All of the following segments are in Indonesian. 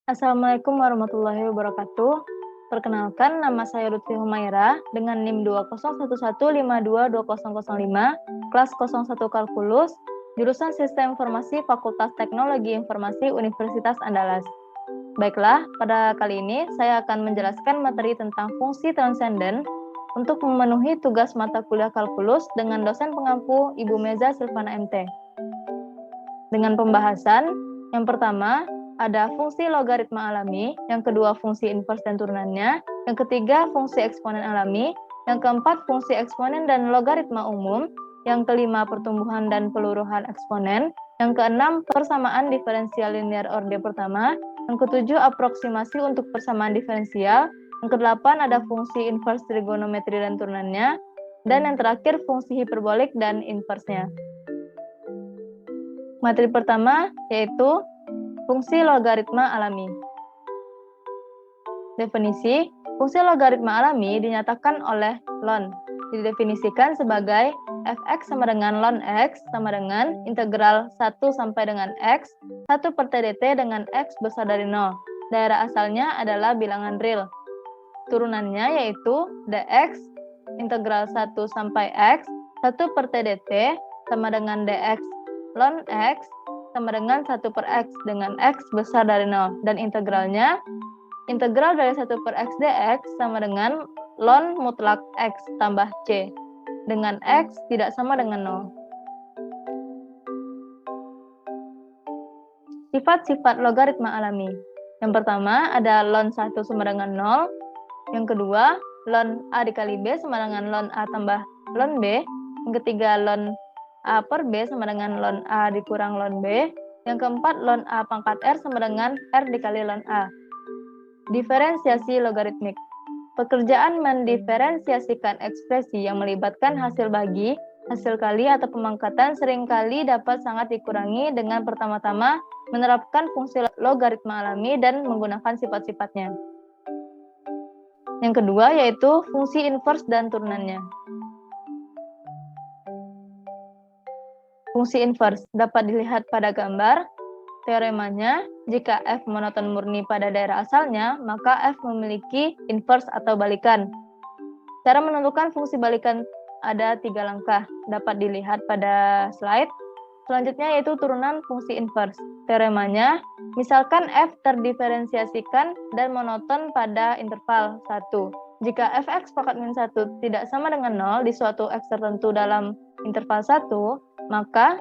Assalamualaikum warahmatullahi wabarakatuh. Perkenalkan, nama saya Lutfi Humaira dengan NIM 20115222005, kelas 01 Kalkulus, jurusan Sistem Informasi Fakultas Teknologi Informasi Universitas Andalas. Baiklah, pada kali ini saya akan menjelaskan materi tentang fungsi transenden untuk memenuhi tugas mata kuliah kalkulus dengan dosen pengampu Ibu Meza Silvana MT. Dengan pembahasan, yang pertama, ada fungsi logaritma alami, yang kedua fungsi invers dan turunannya, yang ketiga fungsi eksponen alami, yang keempat fungsi eksponen dan logaritma umum, yang kelima pertumbuhan dan peluruhan eksponen, yang keenam persamaan diferensial linear orde pertama, yang ketujuh aproksimasi untuk persamaan diferensial, yang kedelapan ada fungsi invers trigonometri dan turunannya, dan yang terakhir fungsi hiperbolik dan inversnya. Materi pertama yaitu fungsi logaritma alami. Definisi, fungsi logaritma alami dinyatakan oleh ln. Didefinisikan sebagai fx sama dengan ln x sama dengan integral 1 sampai dengan x, 1 per TDT dengan x besar dari 0. Daerah asalnya adalah bilangan real. Turunannya yaitu dx integral 1 sampai x, 1 per TDT sama dengan dx ln x sama dengan 1 per x dengan x besar dari 0. Dan integralnya, integral dari 1 per x dx sama dengan ln mutlak x tambah c dengan x tidak sama dengan 0. Sifat-sifat logaritma alami. Yang pertama ada ln 1 sama dengan 0. Yang kedua, ln a dikali b sama dengan ln a tambah ln b. Yang ketiga, ln a per b sama dengan ln a dikurang ln b. Yang keempat, ln a pangkat r sama dengan r dikali ln a. Diferensiasi logaritmik. Pekerjaan mendiferensiasikan ekspresi yang melibatkan hasil bagi, hasil kali, atau pemangkatan seringkali dapat sangat dikurangi dengan pertama-tama menerapkan fungsi logaritma alami dan menggunakan sifat-sifatnya. Yang kedua yaitu fungsi invers dan turunannya. Fungsi invers dapat dilihat pada gambar. Teoremanya, jika f monoton murni pada daerah asalnya, maka f memiliki invers atau balikan. Cara menentukan fungsi balikan ada 3 langkah, dapat dilihat pada slide. Selanjutnya yaitu turunan fungsi invers. Teoremanya, misalkan f terdiferensiasikan dan monoton pada interval 1. Jika fx pangkat min 1 tidak sama dengan 0 di suatu x tertentu dalam interval 1, maka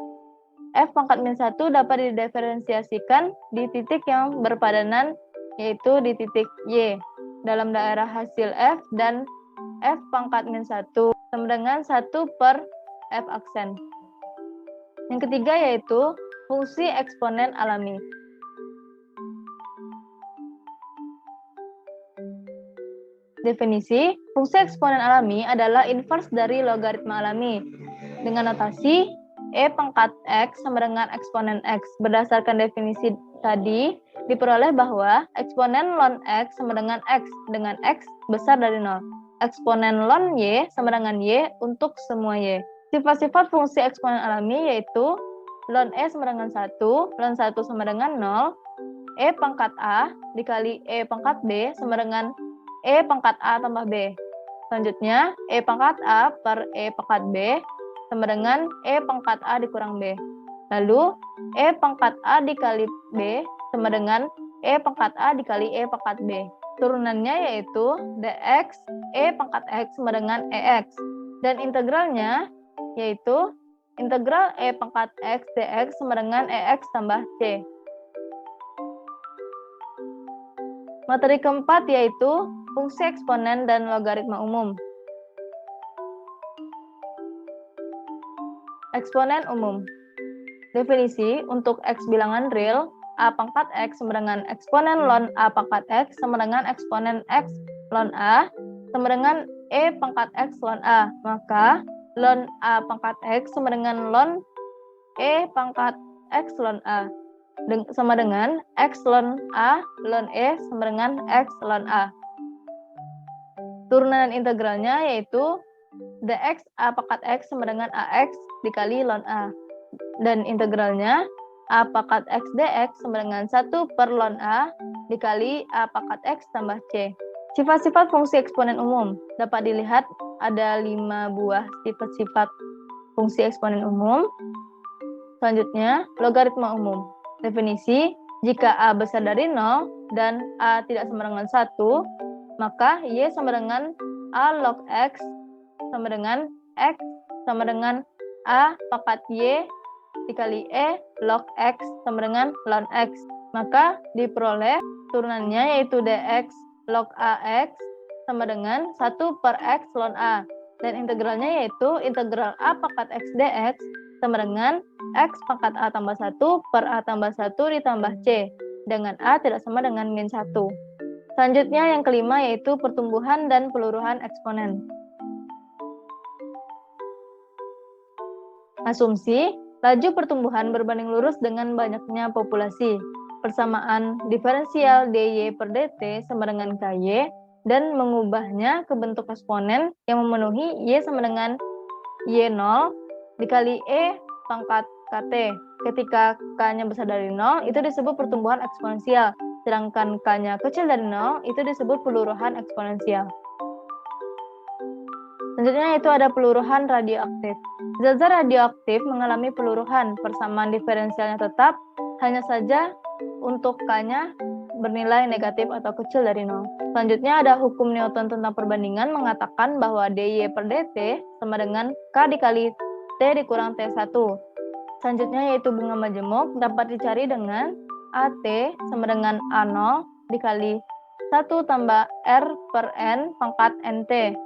f pangkat min 1 dapat didiferensiasikan di titik yang berpadanan, yaitu di titik y, dalam daerah hasil f dan f pangkat min 1 sama dengan 1 per f aksen. Yang ketiga yaitu fungsi eksponen alami. Definisi, fungsi eksponen alami adalah invers dari logaritma alami dengan notasi e pangkat x sama dengan eksponen x. Berdasarkan definisi tadi, diperoleh bahwa eksponen ln x sama dengan x besar dari 0. Eksponen ln y sama dengan y untuk semua y. Sifat-sifat fungsi eksponen alami yaitu ln e sama dengan 1, ln 1 sama dengan 0, e pangkat a dikali e pangkat b sama dengan e pangkat a tambah b. Selanjutnya, e pangkat a per e pangkat b sama dengan e pangkat a dikurang b. Lalu, e pangkat a dikali b sama dengan e pangkat a dikali e pangkat b. Turunannya yaitu dx e pangkat x sama dengan ex. Dan integralnya yaitu integral e pangkat x dx sama dengan ex tambah c. Materi keempat yaitu fungsi eksponen dan logaritma umum. Eksponen umum. Definisi untuk x bilangan real, a pangkat x sama dengan eksponen ln a pangkat x sama dengan eksponen x ln a sama dengan e pangkat x ln a. Maka ln a pangkat x sama dengan ln e pangkat x ln a sama dengan x ln a ln e sama dengan x ln a. Turunan integralnya yaitu dx a pangkat x sama dengan ax dikali ln a. Dan integralnya A pangkat X dx sama dengan 1 per ln A dikali A pangkat X tambah C. Sifat-sifat fungsi eksponen umum dapat dilihat ada 5 buah sifat-sifat fungsi eksponen umum. Selanjutnya, logaritma umum. Definisi, jika A besar dari 0 dan A tidak sama dengan 1, maka Y sama dengan A log X sama dengan X sama dengan A pangkat Y dikali E log X sama dengan ln X. Maka diperoleh turunannya yaitu dx log AX sama dengan 1 per X ln A. Dan integralnya yaitu integral A pangkat X dx sama dengan X pangkat A tambah 1 per A tambah 1 ditambah C. Dengan A tidak sama dengan min 1. Selanjutnya yang kelima yaitu pertumbuhan dan peluruhan eksponen. Asumsi, laju pertumbuhan berbanding lurus dengan banyaknya populasi. Persamaan diferensial dy per dt sama dengan ky dan mengubahnya ke bentuk eksponen yang memenuhi y sama dengan y0 dikali e pangkat kt. Ketika k-nya besar dari 0 itu disebut pertumbuhan eksponensial, sedangkan k-nya kecil dari 0 itu disebut peluruhan eksponensial. Selanjutnya itu ada peluruhan radioaktif. Zat-zat radioaktif mengalami peluruhan, persamaan diferensialnya tetap, hanya saja untuk K-nya bernilai negatif atau kecil dari 0. Selanjutnya ada hukum Newton tentang perbandingan mengatakan bahwa dy per dt sama dengan K dikali T dikurang T1. Selanjutnya yaitu bunga majemuk dapat dicari dengan AT sama dengan A0 dikali 1 tambah R per N pangkat NT.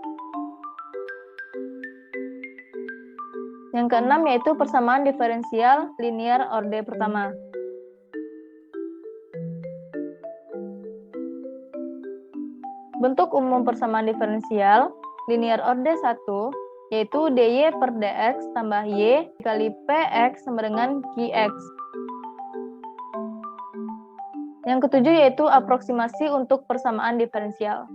Yang keenam yaitu persamaan diferensial linear orde pertama. Bentuk umum persamaan diferensial linear orde 1 yaitu dy per dx tambah y dikali px sama dengan qx. Yang ketujuh yaitu aproksimasi untuk persamaan diferensial.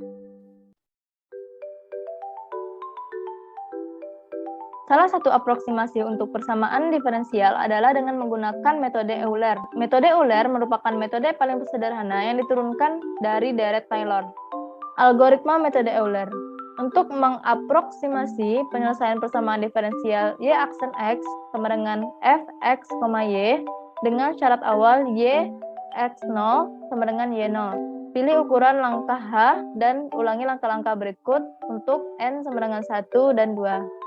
Salah satu aproksimasi untuk persamaan diferensial adalah dengan menggunakan metode Euler. Metode Euler merupakan metode paling sederhana yang diturunkan dari deret Taylor. Algoritma metode Euler. Untuk mengaproksimasi penyelesaian persamaan diferensial y aksen x sama dengan fx, y dengan syarat awal y x0 sama dengan y0. Pilih ukuran langkah h dan ulangi langkah-langkah berikut untuk n sama dengan 1 dan 2.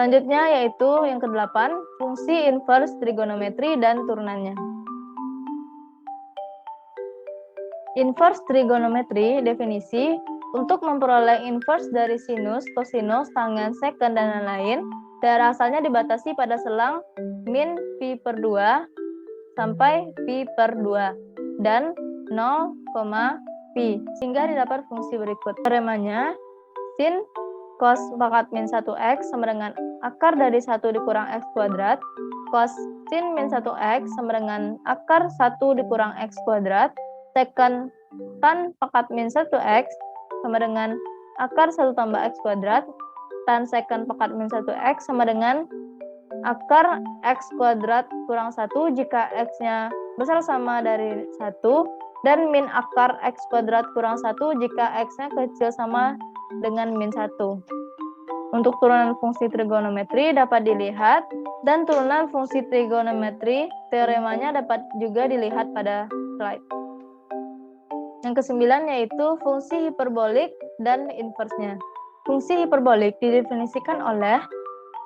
Selanjutnya yaitu yang ke-8, fungsi inverse trigonometri dan turunannya. Inverse trigonometri definisi, untuk memperoleh inverse dari sinus, kosinus, tangen, seken, dan lain-lain, daerah asalnya dibatasi pada selang min pi per 2 sampai pi per 2 dan 0, pi, sehingga didapat fungsi berikut. Teoremanya, sin cos pangkat min 1x sama dengan akar dari 1 dikurang x kuadrat, cos sin min 1x sama dengan akar 1 dikurang x kuadrat, secant tan pangkat min 1x sama dengan akar 1 tambah x kuadrat, tan secant pangkat min 1x sama dengan akar x kuadrat kurang 1 jika x-nya besar sama dari 1, dan min akar x kuadrat kurang 1 jika x-nya kecil sama dengan min 1. Untuk turunan fungsi trigonometri dapat dilihat, dan turunan fungsi trigonometri teoremanya dapat juga dilihat pada slide. Yang ke-9 yaitu fungsi hiperbolik dan inversnya. Fungsi hiperbolik didefinisikan oleh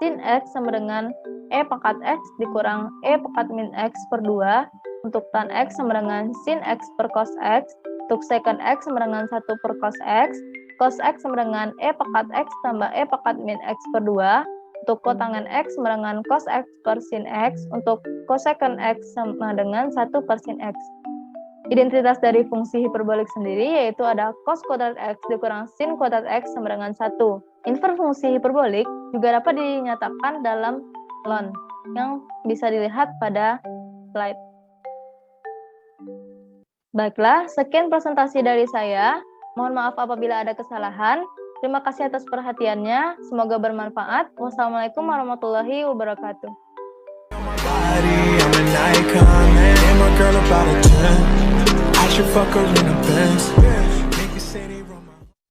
sin x sama dengan e pangkat x dikurang e pangkat min x per 2, untuk tan x sama dengan sin x per cos x, untuk secant x sama dengan 1 per cos x sama dengan e pangkat x tambah e pangkat min x per 2, untuk kotangen x sama dengan cos x per sin x, untuk cosecant x sama dengan 1 per sin x. Identitas dari fungsi hiperbolik sendiri yaitu ada cos kuadrat x dikurang sin kuadrat x sama dengan 1. Inverse fungsi hiperbolik juga dapat dinyatakan dalam ln yang bisa dilihat pada slide. Baiklah, sekian presentasi dari saya. Mohon maaf apabila ada kesalahan. Terima kasih atas perhatiannya. Semoga bermanfaat. Wassalamualaikum warahmatullahi wabarakatuh. icon, man. Ain't my girl about a 10. I should fuck her in a Benz.